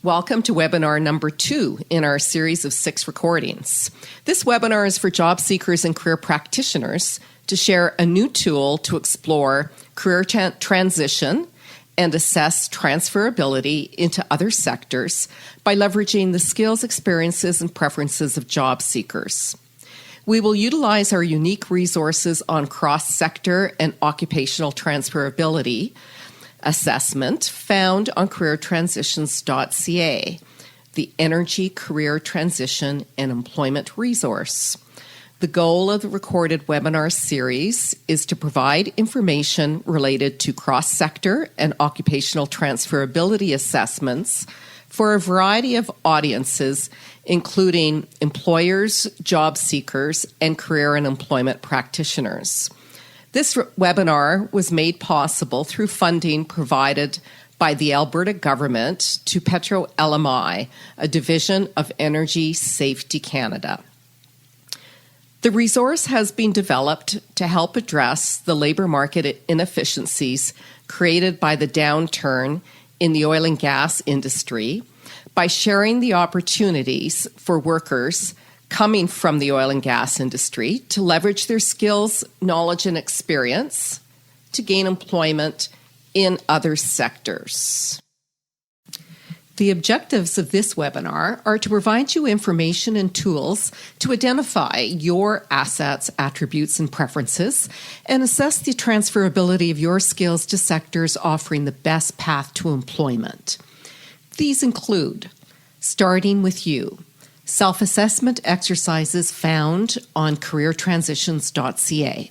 Welcome to webinar number 2 in our series of 6 recordings. This webinar is for job seekers and career practitioners to share a new tool to explore career transition and assess transferability into other sectors by leveraging the skills, experiences, and preferences of job seekers. We will utilize our unique resources on cross-sector and occupational transferability assessment found on careertransitions.ca, the Energy Career Transition and Employment Resource. The goal of the recorded webinar series is to provide information related to cross-sector and occupational transferability assessments for a variety of audiences, including employers, job seekers, and career and employment practitioners. This webinar was made possible through funding provided by the Alberta government to Petro LMI, a division of Energy Safety Canada. The resource has been developed to help address the labour market inefficiencies created by the downturn in the oil and gas industry by sharing the opportunities for workers coming from the oil and gas industry to leverage their skills, knowledge, and experience to gain employment in other sectors. The objectives of this webinar are to provide you information and tools to identify your assets, attributes, and preferences, and assess the transferability of your skills to sectors offering the best path to employment. These include starting with you. Self-assessment exercises found on careertransitions.ca.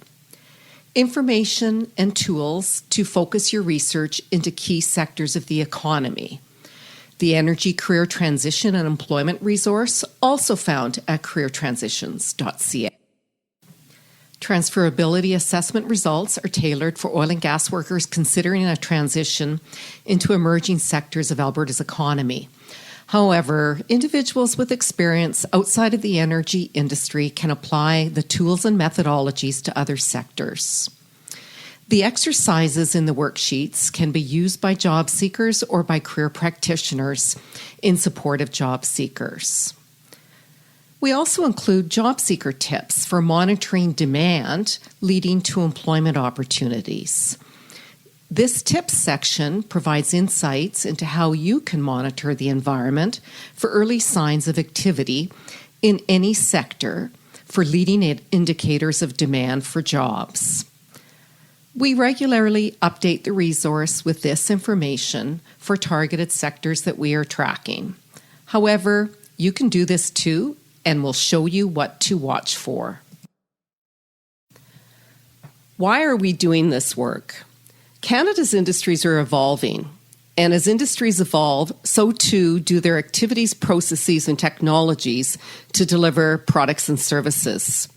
Information and tools to focus your research into key sectors of the economy. The Energy Career Transition and Employment Resource, also found at careertransitions.ca. Transferability assessment results are tailored for oil and gas workers considering a transition into emerging sectors of Alberta's economy. However, individuals with experience outside of the energy industry can apply the tools and methodologies to other sectors. The exercises in the worksheets can be used by job seekers or by career practitioners in support of job seekers. We also include job seeker tips for monitoring demand leading to employment opportunities. This tips section provides insights into how you can monitor the environment for early signs of activity in any sector for leading indicators of demand for jobs. We regularly update the resource with this information for targeted sectors that we are tracking. However, you can do this too, and we'll show you what to watch for. Why are we doing this work? Canada's industries are evolving, and as industries evolve, so too do their activities, processes, and technologies to deliver products and services.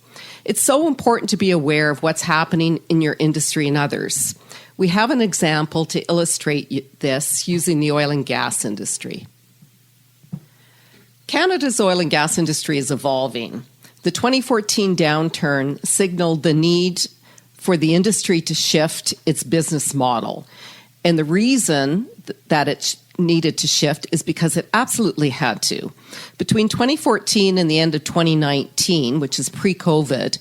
It's so important to be aware of what's happening in your industry and others. We have an example to illustrate this using the oil and gas industry. Canada's oil and gas industry is evolving. The 2014 downturn signaled the need for the industry to shift its business model. And the reason that it needed to shift is because it absolutely had to. Between 2014 and the end of 2019, which is pre-COVID,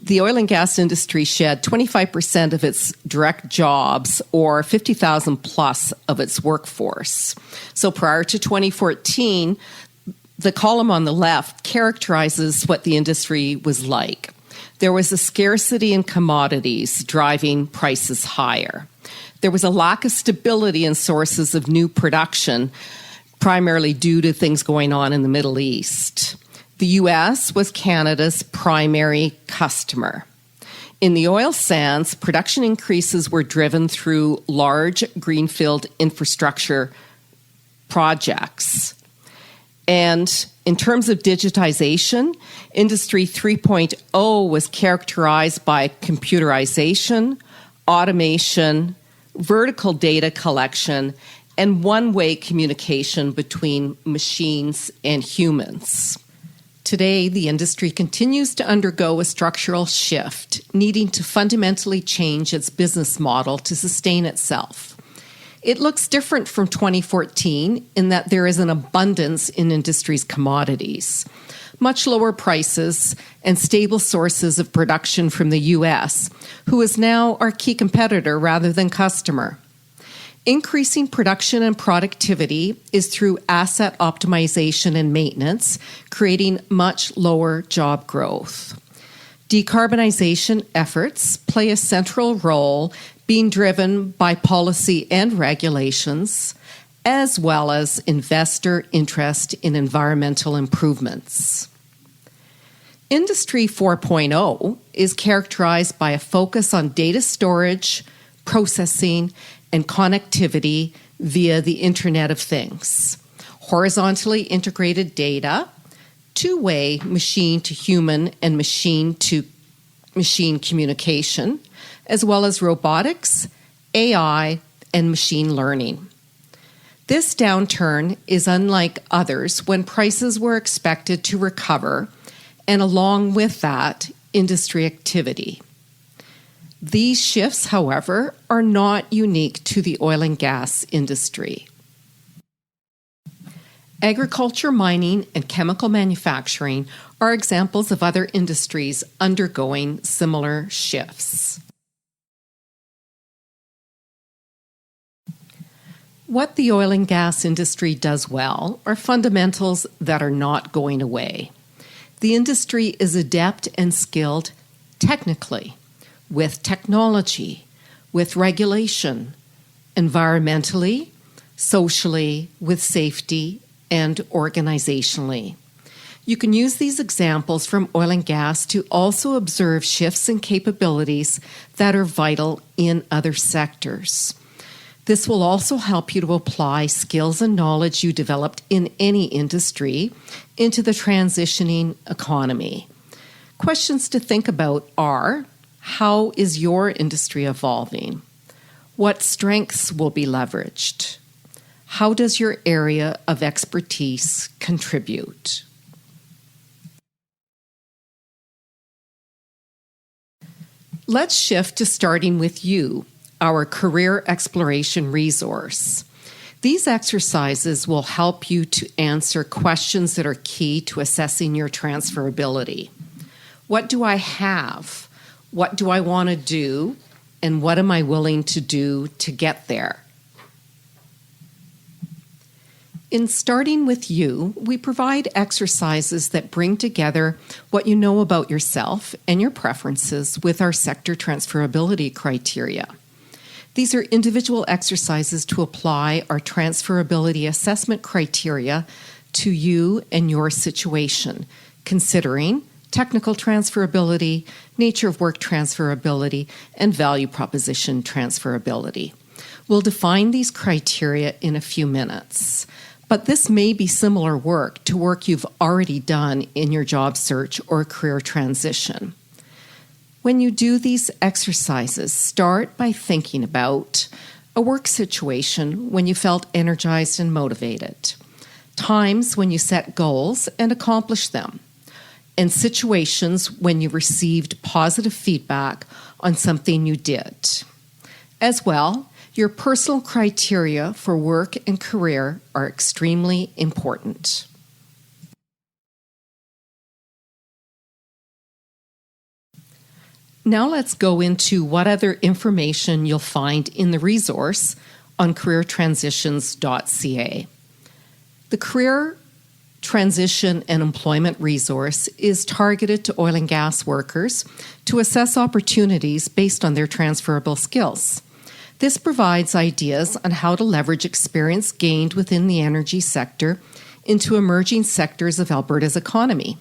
the oil and gas industry shed 25% of its direct jobs, or 50,000 plus of its workforce. So prior to 2014, the column on the left characterizes what the industry was like. There was a scarcity in commodities driving prices higher. There was a lack of stability in sources of new production, primarily due to things going on in the Middle East. The U.S. was Canada's primary customer. In the oil sands, production increases were driven through large greenfield infrastructure projects. And in terms of digitization, Industry 3.0 was characterized by computerization, automation, vertical data collection, and one-way communication between machines and humans. Today, the industry continues to undergo a structural shift, needing to fundamentally change its business model to sustain itself. It looks different from 2014 in that there is an abundance in industry's commodities, much lower prices, and stable sources of production from the U.S., who is now our key competitor rather than customer. Increasing production and productivity is through asset optimization and maintenance, creating much lower job growth. Decarbonization efforts play a central role, being driven by policy and regulations, as well as investor interest in environmental improvements. Industry 4.0 is characterized by a focus on data storage, processing, and connectivity via the Internet of Things, horizontally integrated data, two-way machine-to-human and machine-to-machine communication, as well as robotics, AI, and machine learning. This downturn is unlike others when prices were expected to recover, and along with that, industry activity. These shifts, however, are not unique to the oil and gas industry. Agriculture, mining, and chemical manufacturing are examples of other industries undergoing similar shifts. What the oil and gas industry does well are fundamentals that are not going away. The industry is adept and skilled technically, with technology, with regulation, environmentally, socially, with safety, and organizationally. You can use these examples from oil and gas to also observe shifts in capabilities that are vital in other sectors. This will also help you to apply skills and knowledge you developed in any industry into the transitioning economy. Questions to think about are: how is your industry evolving? What strengths will be leveraged? How does your area of expertise contribute? Let's shift to starting with you, our career exploration resource. These exercises will help you to answer questions that are key to assessing your transferability. What do I have? What do I want to do? And what am I willing to do to get there? In starting with you, we provide exercises that bring together what you know about yourself and your preferences with our sector transferability criteria. These are individual exercises to apply our transferability assessment criteria to you and your situation, considering technical transferability, nature of work transferability, and value proposition transferability. We'll define these criteria in a few minutes, but this may be similar work to work you've already done in your job search or career transition. When you do these exercises, start by thinking about a work situation when you felt energized and motivated, times when you set goals and accomplished them, and situations when you received positive feedback on something you did. As well, your personal criteria for work and career are extremely important. Now let's go into what other information you'll find in the resource on careertransitions.ca. The Career Transition and Employment Resource is targeted to oil and gas workers to assess opportunities based on their transferable skills. This provides ideas on how to leverage experience gained within the energy sector into emerging sectors of Alberta's economy.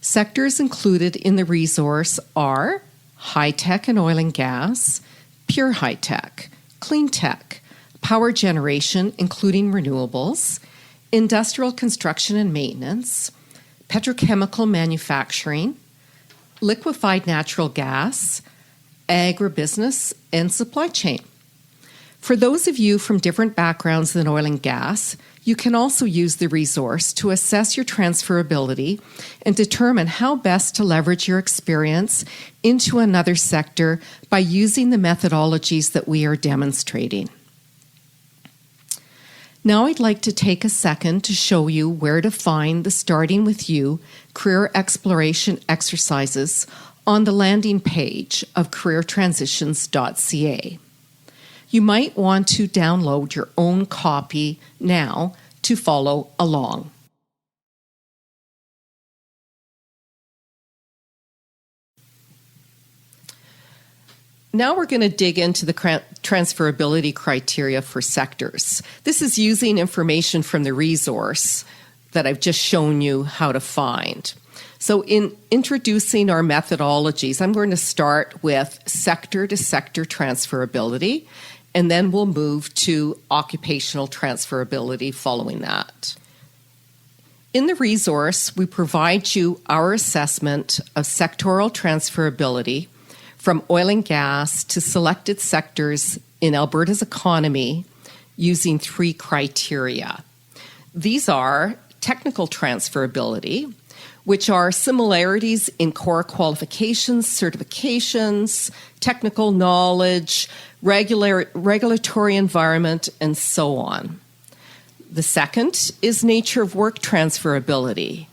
Sectors included in the resource are high-tech and oil and gas, pure high-tech, clean tech, power generation including renewables, industrial construction and maintenance, petrochemical manufacturing, liquefied natural gas, agribusiness, and supply chain. For those of you from different backgrounds than oil and gas, you can also use the resource to assess your transferability and determine how best to leverage your experience into another sector by using the methodologies that we are demonstrating. Now I'd like to take a second to show you where to find the Starting With You career exploration exercises on the landing page of careertransitions.ca. You might want to download your own copy now to follow along. Now we're going to dig into the transferability criteria for sectors. This is using information from the resource that I've just shown you how to find. So in introducing our methodologies, I'm going to start with sector-to-sector transferability, and then we'll move to occupational transferability following that. In the resource, we provide you our assessment of sectoral transferability from oil and gas to selected sectors in Alberta's economy using 3 criteria. These are technical transferability, which are similarities in core qualifications, certifications, technical knowledge, regulatory environment, and so on. The second is nature of work transferability,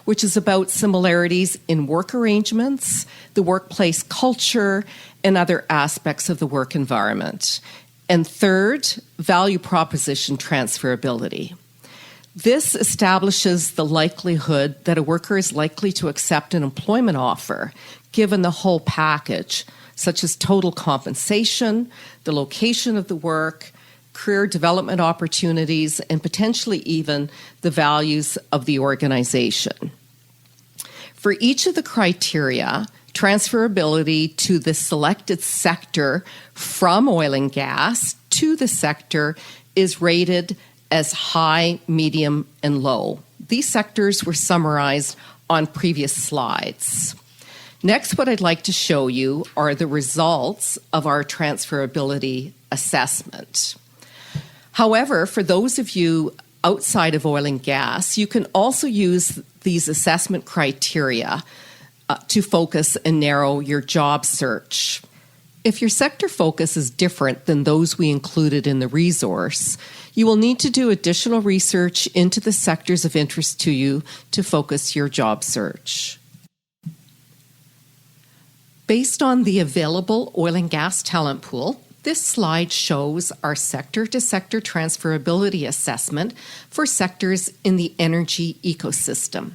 which is about similarities in work arrangements, the workplace culture, and other aspects of the work environment. And third, value proposition transferability. This establishes the likelihood that a worker is likely to accept an employment offer, given the whole package, such as total compensation, the location of the work, career development opportunities, and potentially even the values of the organization. For each of the criteria, transferability to the selected sector from oil and gas to the sector is rated as high, medium, and low. These sectors were summarized on previous slides. Next, what I'd like to show you are the results of our transferability assessment. However, for those of you outside of oil and gas, you can also use these assessment criteria to focus and narrow your job search. If your sector focus is different than those we included in the resource, you will need to do additional research into the sectors of interest to you to focus your job search. Based on the available oil and gas talent pool, this slide shows our sector-to-sector transferability assessment for sectors in the energy ecosystem.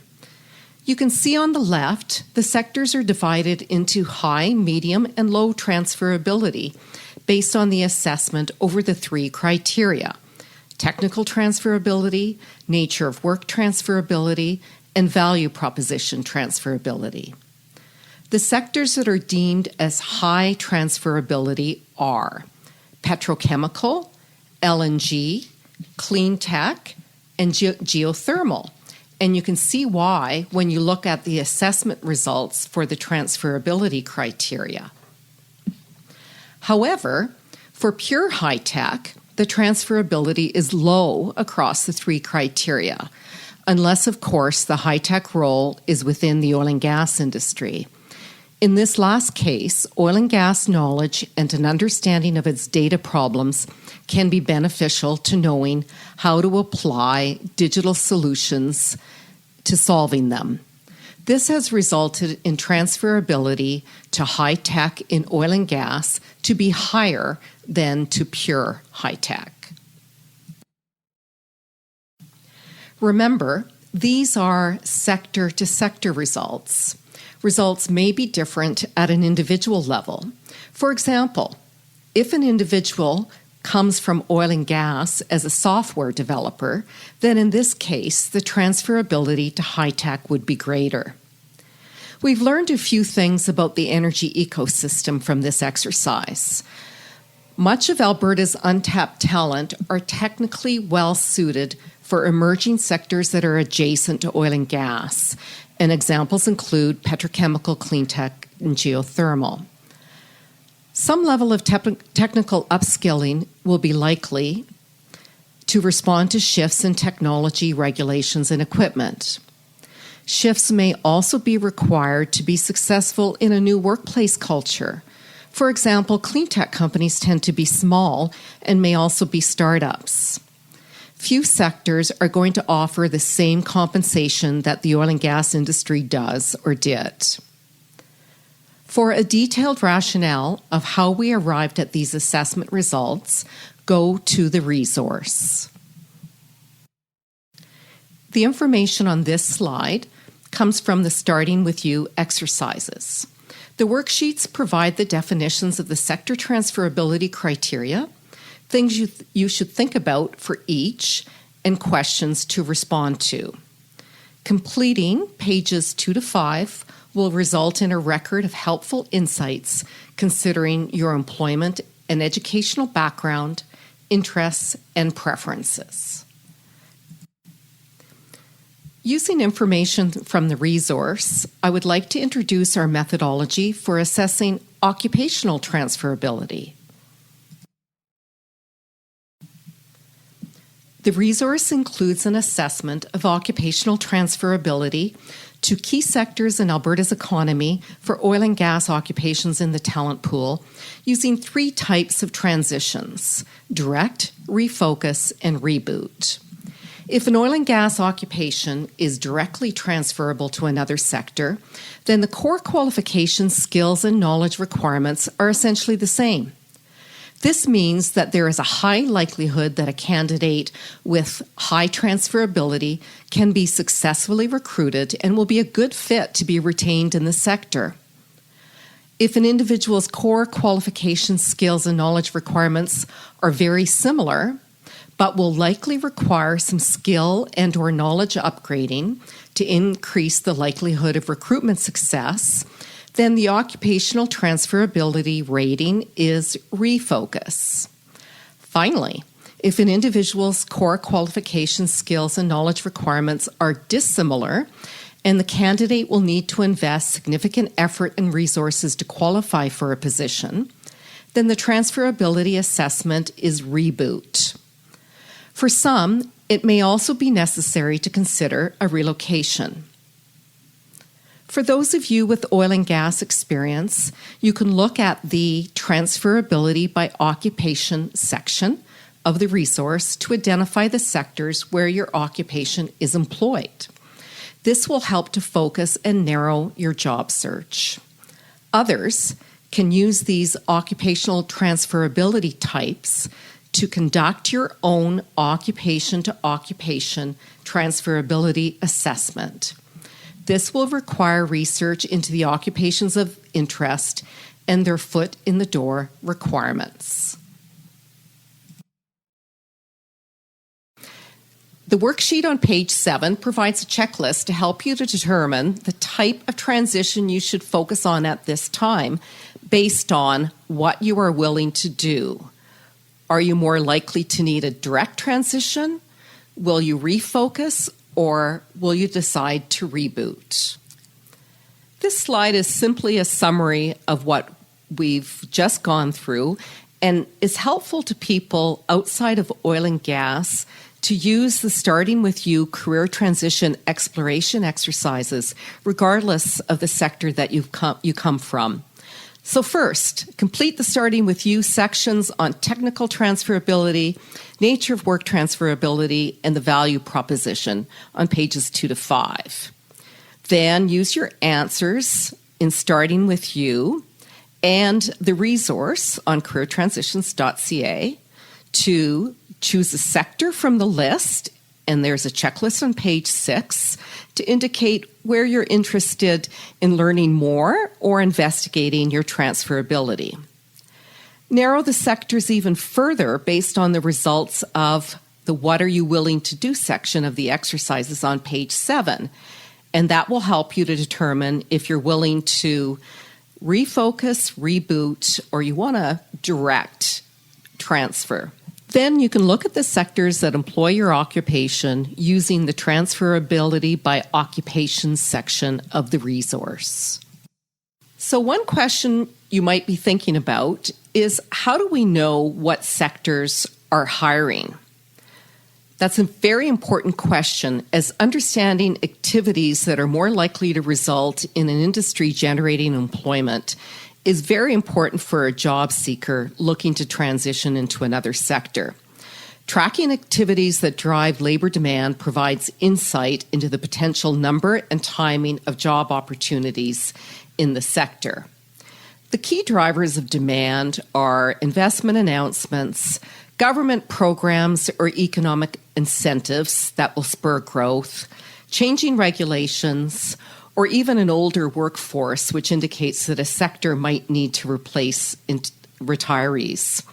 You can see on the left, the sectors are divided into high, medium, and low transferability based on the assessment over the 3 criteria: technical transferability, nature of work transferability, and value proposition transferability. The sectors that are deemed as high transferability are petrochemical, LNG, clean tech, and geothermal. And you can see why when you look at the assessment results for the transferability criteria. However, for pure high tech, the transferability is low across the 3 criteria, unless, of course, the high tech role is within the oil and gas industry. In this last case, oil and gas knowledge and an understanding of its data problems can be beneficial to knowing how to apply digital solutions to solving them. This has resulted in transferability to high tech in oil and gas to be higher than to pure high tech. Remember, these are sector-to-sector results. Results may be different at an individual level. For example, if an individual comes from oil and gas as a software developer, then in this case, the transferability to high tech would be greater. We've learned a few things about the energy ecosystem from this exercise. Much of Alberta's untapped talent are technically well suited for emerging sectors that are adjacent to oil and gas, and examples include petrochemical, clean tech, and geothermal. Some level of technical upskilling will be likely to respond to shifts in technology, regulations, and equipment. Shifts may also be required to be successful in a new workplace culture. For example, clean tech companies tend to be small and may also be startups. Few sectors are going to offer the same compensation that the oil and gas industry does or did. For a detailed rationale of how we arrived at these assessment results, go to the resource. The information on this slide comes from the Starting With You exercises. The worksheets provide the definitions of the sector transferability criteria, things you should think about for each, and questions to respond to. Completing pages 2 to 5 will result in a record of helpful insights considering your employment and educational background, interests, and preferences. Using information from the resource, I would like to introduce our methodology for assessing occupational transferability. The resource includes an assessment of occupational transferability to key sectors in Alberta's economy for oil and gas occupations in the talent pool using 3 types of transitions: direct, refocus, and reboot. If an oil and gas occupation is directly transferable to another sector, then the core qualifications, skills, and knowledge requirements are essentially the same. This means that there is a high likelihood that a candidate with high transferability can be successfully recruited and will be a good fit to be retained in the sector. If an individual's core qualifications, skills, and knowledge requirements are very similar, but will likely require some skill and or knowledge upgrading to increase the likelihood of recruitment success, then the occupational transferability rating is REFOCUS. Finally, if an individual's core qualifications, skills, and knowledge requirements are dissimilar, and the candidate will need to invest significant effort and resources to qualify for a position, then the transferability assessment is REBOOT. For some, it may also be necessary to consider a relocation. For those of you with oil and gas experience, you can look at the Transferability by Occupation section of the resource to identify the sectors where your occupation is employed. This will help to focus and narrow your job search. Others can use these occupational transferability types to conduct your own occupation-to-occupation transferability assessment. This will require research into the occupations of interest and their foot-in-the-door requirements. The worksheet on page 7 provides a checklist to help you to determine the type of transition you should focus on at this time based on what you are willing to do. Are you more likely to need a direct transition? Will you refocus, or will you decide to reboot? This slide is simply a summary of what we've just gone through and is helpful to people outside of oil and gas to use the Starting With You career transition exploration exercises, regardless of the sector that you come from. So first, complete the Starting With You sections on technical transferability, nature of work transferability, and the value proposition on pages 2 to 5. Then use your answers in Starting With You and the resource on careertransitions.ca to choose a sector from the list, and there's a checklist on page 6 to indicate where you're interested in learning more or investigating your transferability. Narrow the sectors even further based on the results of the What Are You Willing to Do section of the exercises on page 7, and that will help you to determine if you're willing to refocus, reboot, or you want to direct transfer. Then you can look at the sectors that employ your occupation using the Transferability by Occupation section of the resource. So one question you might be thinking about is, how do we know what sectors are hiring? That's a very important question, as understanding activities that are more likely to result in an industry generating employment is very important for a job seeker looking to transition into another sector. Tracking activities that drive labor demand provides insight into the potential number and timing of job opportunities in the sector. The key drivers of demand are investment announcements, government programs or economic incentives that will spur growth, changing regulations, or even an older workforce, which indicates that a sector might need to replace retirees.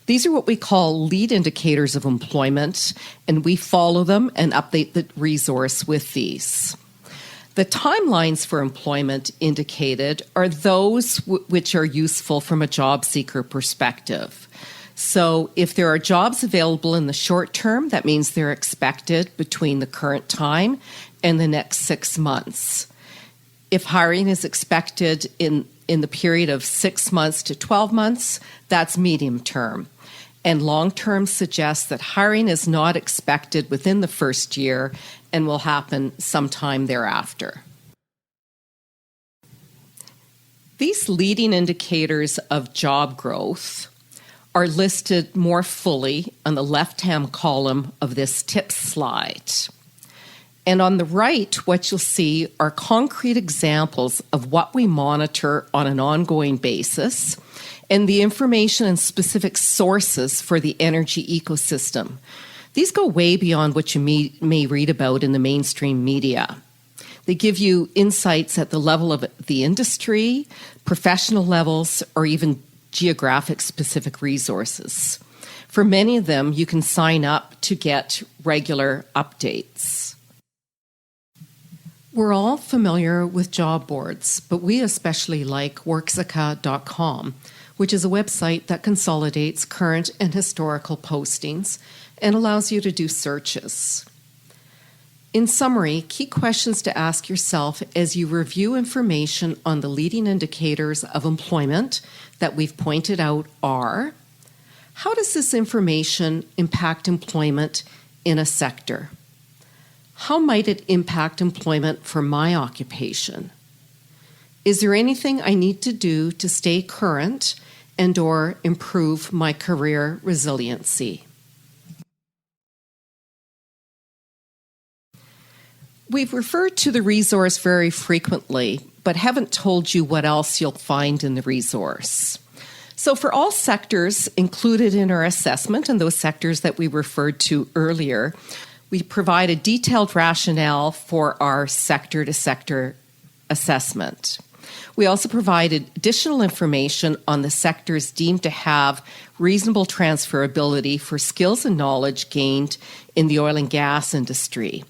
These are what we call lead indicators of employment, and we follow them and update the resource with these. The timelines for employment indicated are those which are useful from a job seeker perspective. So if there are jobs available in the short term, that means they're expected between the current time and the next 6 months. If hiring is expected in the period of 6 months to 12 months, that's medium term. And long term suggests that hiring is not expected within the first year and will happen sometime thereafter. These leading indicators of job growth are listed more fully on the left-hand column of this tips slide. And on the right, what you'll see are concrete examples of what we monitor on an ongoing basis and the information and specific sources for the energy ecosystem. These go way beyond what you may read about in the mainstream media. They give you insights at the level of the industry, professional levels, or even geographic specific resources. For many of them, you can sign up to get regular updates. We're all familiar with job boards, but we especially like worksica.com, which is a website that consolidates current and historical postings and allows you to do searches. In summary, key questions to ask yourself as you review information on the leading indicators of employment that we've pointed out are: how does this information impact employment in a sector? How might it impact employment for my occupation? Is there anything I need to do to stay current and or improve my career resiliency? We've referred to the resource very frequently, but haven't told you what else you'll find in the resource. So for all sectors included in our assessment and those sectors that we referred to earlier, we provide a detailed rationale for our sector-to-sector assessment. We also provide additional information on the sectors deemed to have reasonable transferability for skills and knowledge gained in the oil and gas industry.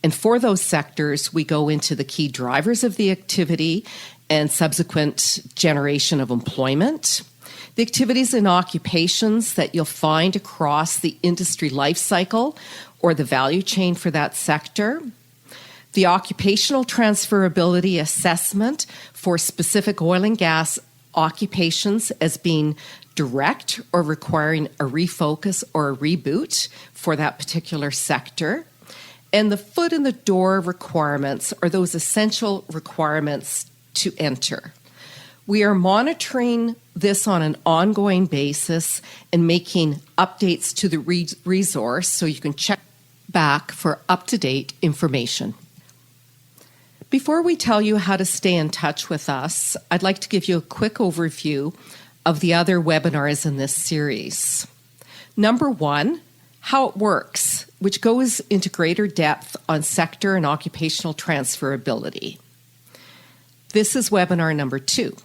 And for those sectors, we go into the key drivers of the activity and subsequent generation of employment, the activities and occupations that you'll find across the industry life cycle or the value chain for that sector, the occupational transferability assessment for specific oil and gas occupations as being direct or requiring a refocus or a reboot for that particular sector, and the foot in the door requirements are those essential requirements to enter. We are monitoring this on an ongoing basis and making updates to the resource so you can check back for up-to-date information. Before we tell you how to stay in touch with us, I'd like to give you a quick overview of the other webinars in this series. Number 1, how it works, which goes into greater depth on sector and occupational transferability. This is webinar number 2.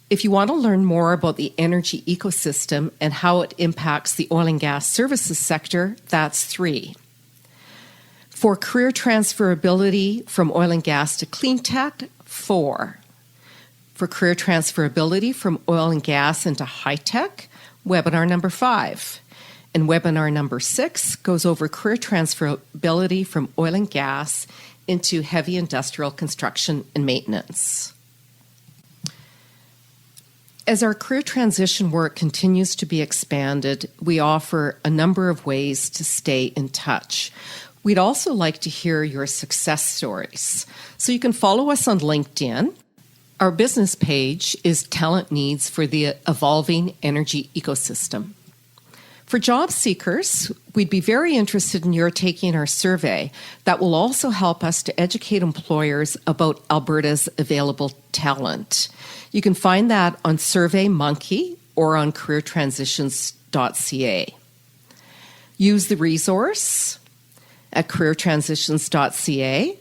If you want to learn more about the energy ecosystem and how it impacts the oil and gas services sector, that's 3. For career transferability from oil and gas to clean tech, 4. For career transferability from oil and gas into high tech, webinar number 5. And webinar number 6 goes over career transferability from oil and gas into heavy industrial construction and maintenance. As our career transition work continues to be expanded, we offer a number of ways to stay in touch. We'd also like to hear your success stories. So you can follow us on LinkedIn. Our business page is Talent Needs for the Evolving Energy Ecosystem. For job seekers, we'd be very interested in your taking our survey. That will also help us to educate employers about Alberta's available talent. You can find that on SurveyMonkey or on careertransitions.ca. Use the resource at careertransitions.ca.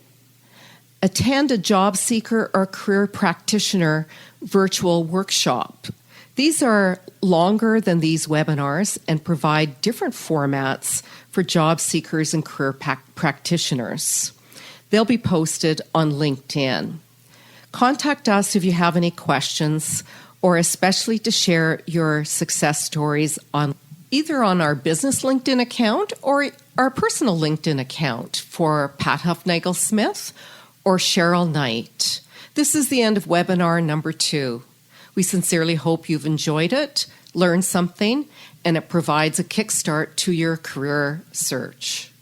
Attend a job seeker or career practitioner virtual workshop. These are longer than these webinars and provide different formats for job seekers and career practitioners. They'll be posted on LinkedIn. Contact us if you have any questions, or especially to share your success stories on either on our business LinkedIn account or our personal LinkedIn account for Pat Huffnagel-Smith or Cheryl Knight. This is the end of webinar number 2. We sincerely hope you've enjoyed it, learned something, and it provides a kickstart to your career search.